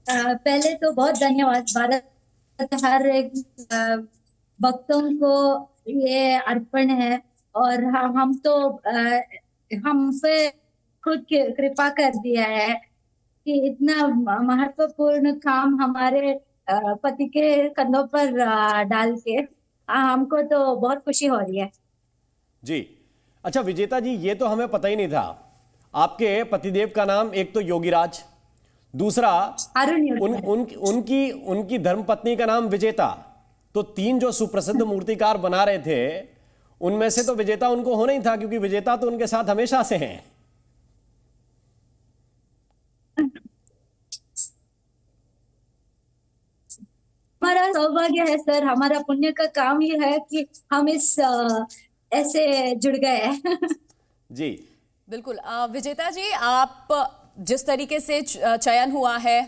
पहले तो बहुत धन्यवाद। भारत हर एक भक्तों को ये अर्पण है। और हम तो हम पे खुद कृपा कर दिया है कि इतना महत्वपूर्ण काम हमारे पति के कंधों पर डाल के हमको तो बहुत खुशी हो रही है। जी। अच्छा विजेता जी, ये तो हमें पता ही नहीं था। आपके पतिदेव का नाम एक तो योगीराज, दूसरा अरुण उन योगी। उन उनकी उनकी धर्मपत्नी का नाम विजेता। तो तीन जो सुप्रसिद्ध मूर्तिकार बना रहे थे, उनमें से तो विजेता उनको होना ही था, क्योंकि विजेता तो उनके साथ हमेशा से हैं। हमारा सौभाग्य है सर, हमारा पुण्य का काम ही है कि हम इस ऐसे जुड़ गए हैं। जी बिल्कुल। विजेता जी, आप जिस तरीके से चयन हुआ है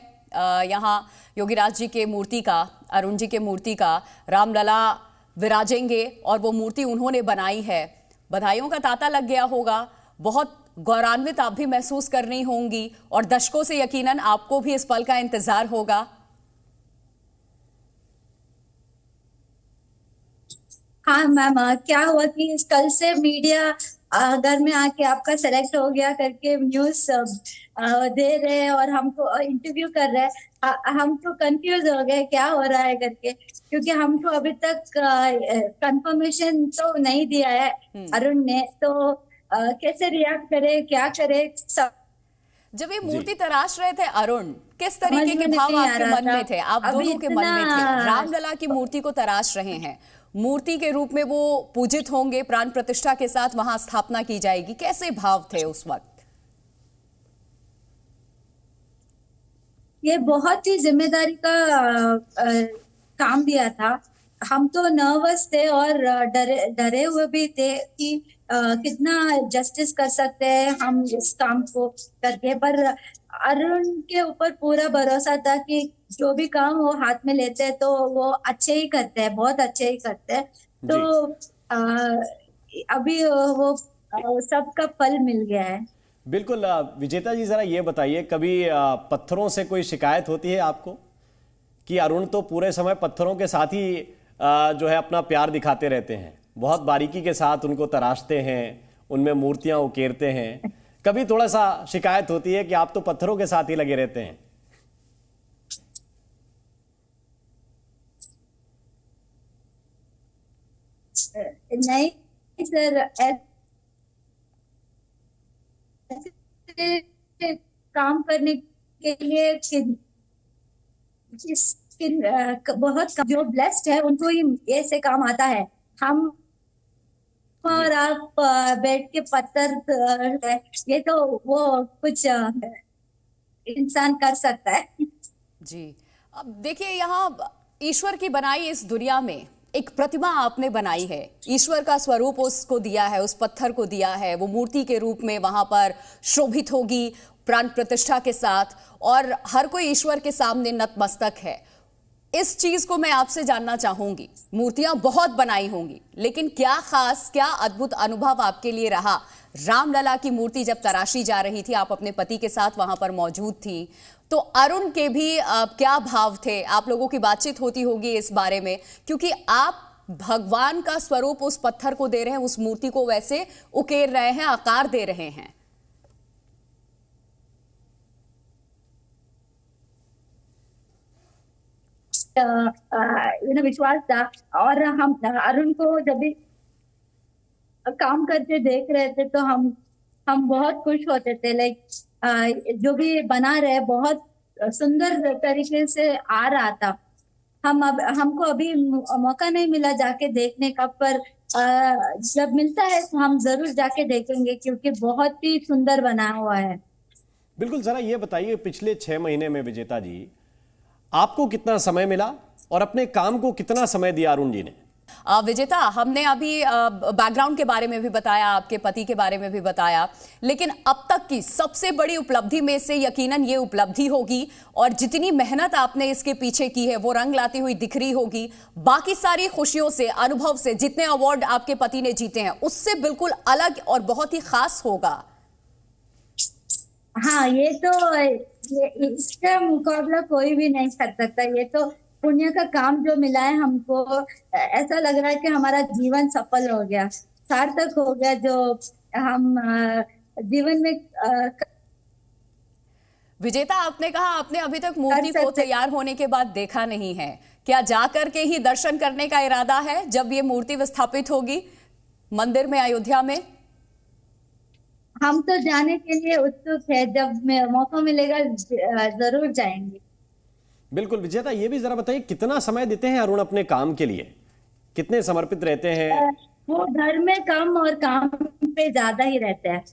यहाँ योगीराज जी के मूर्ति का, अरुण जी के मूर्ति का, रामलला विराजेंगे और वो मूर्ति उन्होंने बनाई है, बधाइयों का तांता लग गया होगा। बहुत गौरवान्वित आप भी महसूस कर रही होंगी और दशकों से यकीनन आपको भी इस पल का इंतजार होगा। हाँ मैम, क्या हुआ कि कल से मीडिया घर में आके आपका सेलेक्ट हो गया करके न्यूज दे रहे हैं और हमको इंटरव्यू कर रहे हैं। हम तो कंफ्यूज हो गए क्या हो रहा है करके, क्योंकि हमको अभी तक कंफर्मेशन तो नहीं दिया है अरुण ने। तो कैसे रिएक्ट करे, क्या करे, सब जब ये जी। मूर्ति तराश रहे थे अरुण, किस समझ तरीके के में भाव नहीं आ आपके रहा मन था। में थे? आप अभी दोनों के मन इतना में थे। रामलला की मूर्ति को तराश रहे हैं, मूर्ति के रूप में वो पूजित होंगे, प्राण प्रतिष्ठा के साथ वहां स्थापना की जाएगी, कैसे भाव थे उस वक्त? ये बहुत ही जिम्मेदारी का काम दिया था। हम तो नर्वस थे और डरे डरे हुए भी थे कि कितना जस्टिस कर सकते हैं हम इस काम को करके। पर अरुण के ऊपर पूरा भरोसा था कि जो भी काम वो हाथ में लेते हैं तो वो अच्छे ही करते हैं, बहुत अच्छे ही करते हैं। जी तो अभी वो सबका फल मिल गया है। बिल्कुल। विजेता जी, जरा ये बताइए, कभी पत्थरों से कोई शिकायत होती है आपको? कि अरुण तो पूरे समय पत्थरों के साथ ही जो है अपना प्यार दिखाते रहते हैं, बहुत बारीकी के साथ उनको तराशते हैं, उनमें मूर्तियां उकेरते हैं। कभी थोड़ा सा शिकायत होती है कि आप तो पत्थरों के साथ ही लगे रहते हैं? नहीं सर, ऐसे काम करने के लिए बहुत जो ब्लेस्ड है उनको ही ऐसे काम आता है। हम जी और आप बैठ के पत्थर ये तो वो कुछ इंसान कर सकता है। जी। अब देखिए, यहाँ ईश्वर की बनाई इस दुनिया में एक प्रतिमा आपने बनाई है, ईश्वर का स्वरूप उसको दिया है, उस पत्थर को दिया है, वो मूर्ति के रूप में वहां पर शोभित होगी प्राण प्रतिष्ठा के साथ, और हर कोई ईश्वर के सामने नतमस्तक है। इस चीज को मैं आपसे जानना चाहूंगी। मूर्तियां बहुत बनाई होंगी, लेकिन क्या खास, क्या अद्भुत अनुभव आपके लिए रहा? रामलला की मूर्ति जब तराशी जा रही थी, आप अपने पति के साथ वहां पर मौजूद थी, तो अरुण के भी क्या भाव थे? आप लोगों की बातचीत होती होगी इस बारे में, क्योंकि आप भगवान का स्वरूप उस पत्थर को दे रहे हैं, उस मूर्ति को वैसे उकेर रहे हैं, आकार दे रहे हैं। विश्वास था। और हम अरुण को जब भी काम करते देख रहे थे तो हम बहुत खुश होते थे। लाइक जो भी बना रहे बहुत सुंदर तरीके से आ रहा था। हमको अभी मौका नहीं मिला जाके देखने का, पर जब मिलता है तो हम जरूर जाके देखेंगे, क्योंकि बहुत ही सुंदर बना हुआ है। बिल्कुल। जरा ये बताइए, पिछले 6 महीने में विजेता जी आपको कितना समय मिला और अपने काम को कितना समय दिया अरुण जी ने? विजेता, हमने अभी बैकग्राउंड के बारे में भी बताया, आपके पति के बारे में भी बताया, लेकिन अब तक की सबसे बड़ी उपलब्धि में से यकीनन ये उपलब्धि होगी, और जितनी मेहनत आपने इसके पीछे की है वो रंग लाती हुई दिख रही होगी। बाकी सारी खुशियों से, अनुभव से, जितने अवार्ड आपके पति ने जीते हैं उससे बिल्कुल अलग और बहुत ही खास होगा। हाँ, ये इसका मुकाबला कोई भी नहीं कर सकता। ये तो पुण्य का काम जो मिला है हमको, ऐसा लग रहा है कि हमारा जीवन सफल हो गया, सार्थक हो गया, जो हम जीवन में विजेता, आपने कहा आपने अभी तक मूर्ति कर को सकते। तैयार होने के बाद देखा नहीं है, क्या जाकर के ही दर्शन करने का इरादा है जब ये मूर्ति विस्थापित होगी मंदिर में अयोध्या में? हम तो जाने के लिए उत्सुक है, जब मौका मिलेगा जरूर जाएंगे। बिल्कुल विजेता, ये भी जरा बताइए कितना समय देते हैं अरुण अपने काम के लिए, कितने समर्पित रहते हैं? वो घर में कम और काम पे ज्यादा ही रहते हैं।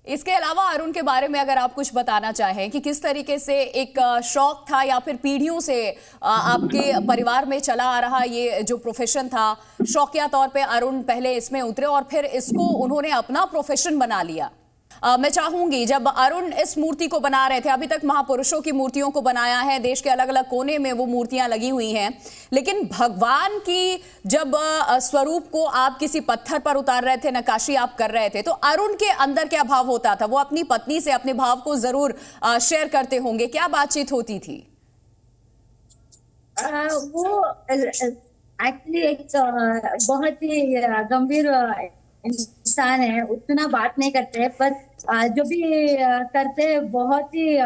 इसके अलावा अरुण के बारे में अगर आप कुछ बताना चाहें कि किस तरीके से एक शौक था या फिर पीढ़ियों से आपके परिवार में चला आ रहा ये जो प्रोफेशन था, शौकिया तौर पे अरुण पहले इसमें उतरे और फिर इसको उन्होंने अपना प्रोफेशन बना लिया। मैं चाहूंगी, जब अरुण इस मूर्ति को बना रहे थे, अभी तक महापुरुषों की मूर्तियों को बनाया है, देश के अलग अलग कोने में वो मूर्तियां लगी हुई हैं, लेकिन भगवान की जब स्वरूप को आप किसी पत्थर पर उतार रहे थे, नक्काशी आप कर रहे थे, तो अरुण के अंदर क्या भाव होता था? वो अपनी पत्नी से अपने भाव को जरूर शेयर करते होंगे, क्या बातचीत होती थी? वो एक्चुअली एक बहुत ही गंभीर इंसान है, उतना बात नहीं करते हैं, पर जो भी करते हैं बहुत ही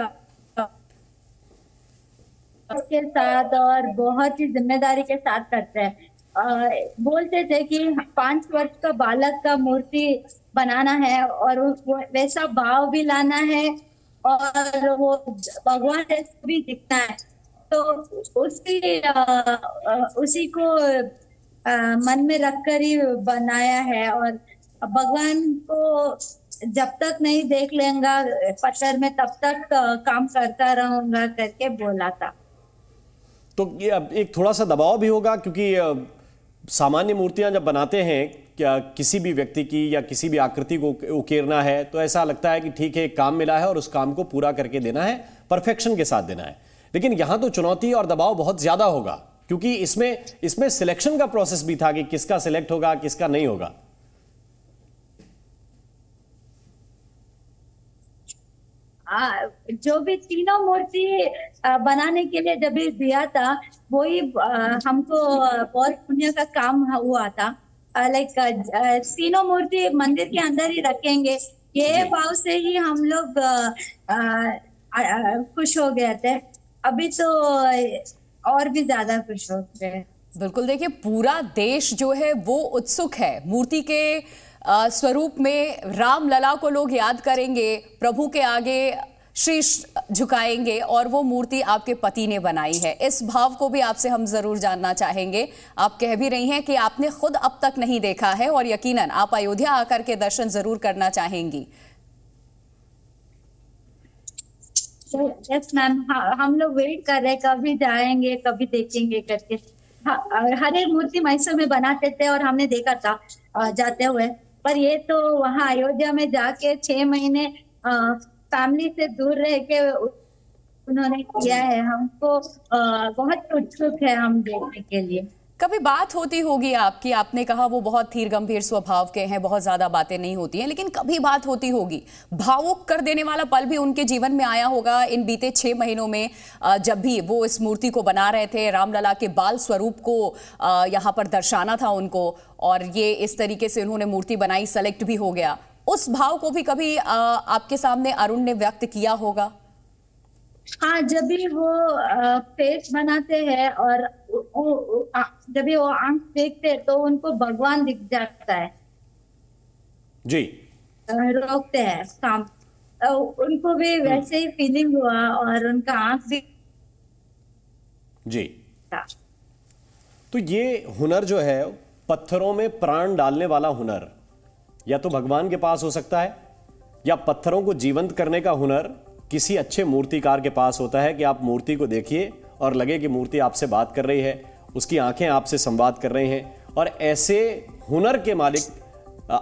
के साथ और बहुत ही जिम्मेदारी के साथ करते हैं। बोलते थे कि 5 वर्ष का बालक का मूर्ति बनाना है और वो वैसा भाव भी लाना है और वो भगवान जैसा भी दिखना है, तो उसी को मन में रखकर ही बनाया है। और भगवान को जब तक नहीं देख लेंगा पत्थर में, तब तक काम करता रहूंगा करके बोला था। तो ये अब एक थोड़ा सा दबाव भी होगा, क्योंकि सामान्य मूर्तियां जब बनाते हैं, क्या किसी भी व्यक्ति की या किसी भी आकृति को उकेरना है, तो ऐसा लगता है कि ठीक है एक काम मिला है और उस काम को पूरा करके देना है, परफेक्शन के साथ देना है। लेकिन यहां तो चुनौती और दबाव बहुत ज्यादा होगा, क्योंकि इसमें सिलेक्शन का प्रोसेस भी था कि किसका सिलेक्ट होगा किसका नहीं होगा। जो भी तीनों मूर्ति बनाने के लिए जब भी दिया था, वही हमको बहुत पुण्य का काम हुआ था। लाइक तीनों मूर्ति मंदिर के अंदर ही रखेंगे, ये भाव से ही हम लोग खुश हो गए थे। अभी तो और भी ज्यादा खुश हो गए। बिल्कुल, देखिए पूरा देश जो है वो उत्सुक है मूर्ति के स्वरूप में। राम लला को लोग याद करेंगे, प्रभु के आगे शीश झुकाएंगे, और वो मूर्ति आपके पति ने बनाई है। इस भाव को भी आपसे हम जरूर जानना चाहेंगे। आप कह भी रही हैं कि आपने खुद अब तक नहीं देखा है और यकीनन आप अयोध्या आकर के दर्शन जरूर करना चाहेंगी। यस मैम, हम लोग वेट कर रहे हैं, कभी जाएंगे कभी देखेंगे करके। हर एक मूर्ति मैसूर में बनाते थे और हमने देखा था जाते हुए, पर ये तो वहाँ अयोध्या में जाके 6 महीने फैमिली से दूर रह के उन्होंने किया है। हमको बहुत उत्सुक है हम देखने के लिए। कभी बात होती होगी आपकी, आपने कहा वो बहुत धीर गंभीर स्वभाव के हैं, बहुत ज्यादा बातें नहीं होती हैं, लेकिन कभी बात होती होगी, भावुक कर देने वाला पल भी उनके जीवन में आया होगा इन बीते 6 महीनों में, जब भी वो इस मूर्ति को बना रहे थे, रामलला के बाल स्वरूप को यहाँ पर दर्शाना था उनको, और ये इस तरीके से उन्होंने मूर्ति बनाई, सेलेक्ट भी हो गया। उस भाव को भी कभी आपके सामने अरुण ने व्यक्त किया होगा? हाँ, जब भी वो फेस बनाते हैं और जब भी वो आंख देखते हैं तो उनको भगवान दिख जाता है जी। रोकते हैं काम, उनको भी वैसे ही फीलिंग हुआ और उनका आंख भी जी। तो ये हुनर जो है, पत्थरों में प्राण डालने वाला हुनर, या तो भगवान के पास हो सकता है, या पत्थरों को जीवंत करने का हुनर किसी अच्छे मूर्तिकार के पास होता है कि आप मूर्ति को देखिए और लगे कि मूर्ति आपसे बात कर रही है, उसकी आंखें आपसे संवाद कर रही हैं। और ऐसे हुनर के मालिक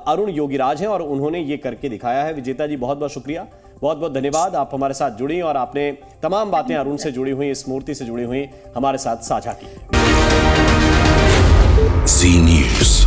अरुण योगीराज हैं और उन्होंने ये करके दिखाया है। विजेता जी, बहुत बहुत शुक्रिया, बहुत बहुत धन्यवाद, आप हमारे साथ जुड़ी और आपने तमाम बातें अरुण से जुड़ी हुई, इस मूर्ति से जुड़ी हुई हमारे साथ साझा की। जी न्यूज़।